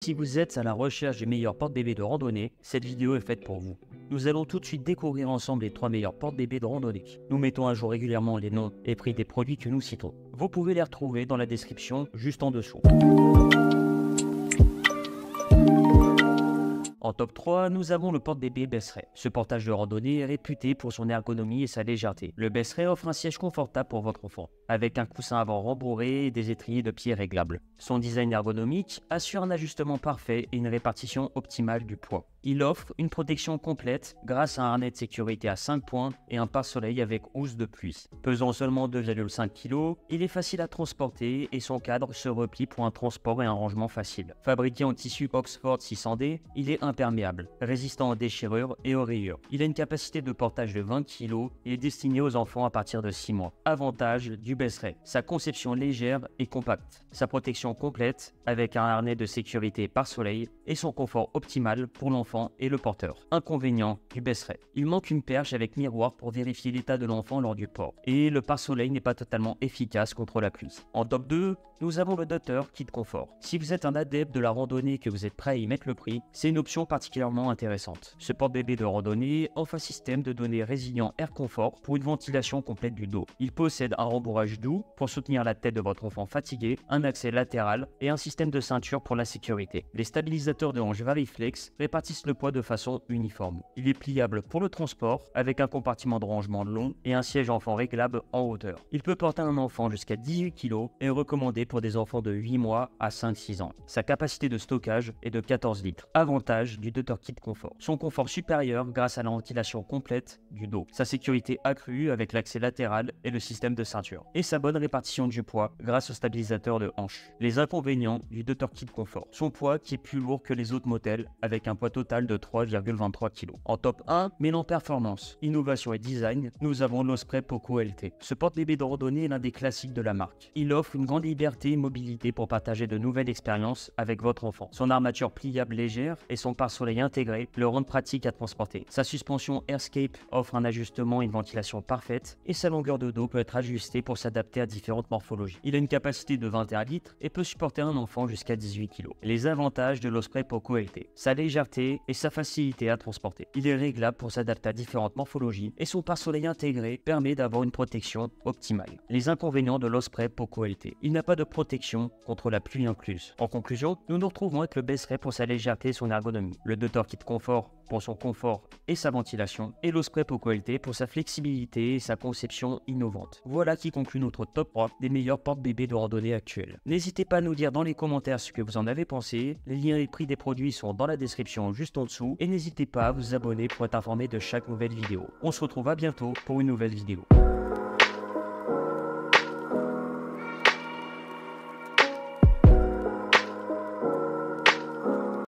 Si vous êtes à la recherche des meilleurs porte-bébés de randonnée, cette vidéo est faite pour vous. Nous allons tout de suite découvrir ensemble les 3 meilleurs porte-bébés de randonnée. Nous mettons à jour régulièrement les noms et prix des produits que nous citons. Vous pouvez les retrouver dans la description juste en dessous. En top 3, nous avons le porte-bébé Bessray. Ce portage de randonnée est réputé pour son ergonomie et sa légèreté. Le Bessray offre un siège confortable pour votre enfant, avec un coussin avant rembourré et des étriers de pied réglables. Son design ergonomique assure un ajustement parfait et une répartition optimale du poids. Il offre une protection complète grâce à un harnais de sécurité à 5 points et un pare-soleil avec housse de pluie. Pesant seulement 2,5 kg, il est facile à transporter et son cadre se replie pour un transport et un rangement facile. Fabriqué en tissu Oxford 600D, il est imperméable, résistant aux déchirures et aux rayures. Il a une capacité de portage de 20 kg et est destiné aux enfants à partir de 6 mois. Avantage du Bessray, sa conception légère et compacte, sa protection complète avec un harnais de sécurité pare-soleil et son confort optimal pour l'enfant et le porteur. Inconvénient du Bessray. Il manque une perche avec miroir pour vérifier l'état de l'enfant lors du port. Et le pare-soleil n'est pas totalement efficace contre la pluie. En top 2, nous avons le Dotter Kit Confort. Si vous êtes un adepte de la randonnée et que vous êtes prêt à y mettre le prix, c'est une option particulièrement intéressante. Ce porte-bébé de randonnée offre un système de données résilient Air Confort pour une ventilation complète du dos. Il possède un rembourrage doux pour soutenir la tête de votre enfant fatigué, un accès latéral et un système de ceinture pour la sécurité. Les stabilisateurs de hanche Variflex répartissent le poids de façon uniforme. Il est pliable pour le transport avec un compartiment de rangement long et un siège enfant réglable en hauteur. Il peut porter un enfant jusqu'à 18 kg et est recommandé pour des enfants de 8 mois à 5-6 ans. Sa capacité de stockage est de 14 litres. Avantage du Dotter Kit Confort. Son confort supérieur grâce à la ventilation complète du dos. Sa sécurité accrue avec l'accès latéral et le système de ceinture. Et sa bonne répartition du poids grâce au stabilisateur de hanche. Les inconvénients du Dotter Kit Confort. Son poids qui est plus lourd que les autres modèles avec un poids total de 3,23 kg. En top 1, mêlant performance, innovation et design, nous avons l'Osprey Poco LT. Ce porte-bébé de randonnée est l'un des classiques de la marque. Il offre une grande liberté et mobilité pour partager de nouvelles expériences avec votre enfant. Son armature pliable légère et son pare-soleil intégré le rendent pratique à transporter. Sa suspension Airscape offre un ajustement et une ventilation parfaite et sa longueur de dos peut être ajustée pour s'adapter à différentes morphologies. Il a une capacité de 21 litres et peut supporter un enfant jusqu'à 18 kg. Les avantages de l'Osprey Poco LT. Sa légèreté et sa facilité à transporter. Il est réglable pour s'adapter à différentes morphologies et son pare-soleil intégré permet d'avoir une protection optimale. Les inconvénients de l'Osprey Poco LT. Il n'a pas de protection contre la pluie incluse. En conclusion, nous nous retrouvons avec le Bessray pour sa légèreté et son ergonomie, le Dotter Kit Confort pour son confort et sa ventilation, et l'Osprey Poco LT pour sa flexibilité et sa conception innovante. Voilà qui conclut notre top 3 des meilleurs porte-bébés de randonnée actuels. N'hésitez pas à nous dire dans les commentaires ce que vous en avez pensé, les liens et prix des produits sont dans la description juste en dessous, et n'hésitez pas à vous abonner pour être informé de chaque nouvelle vidéo. On se retrouve à bientôt pour une nouvelle vidéo.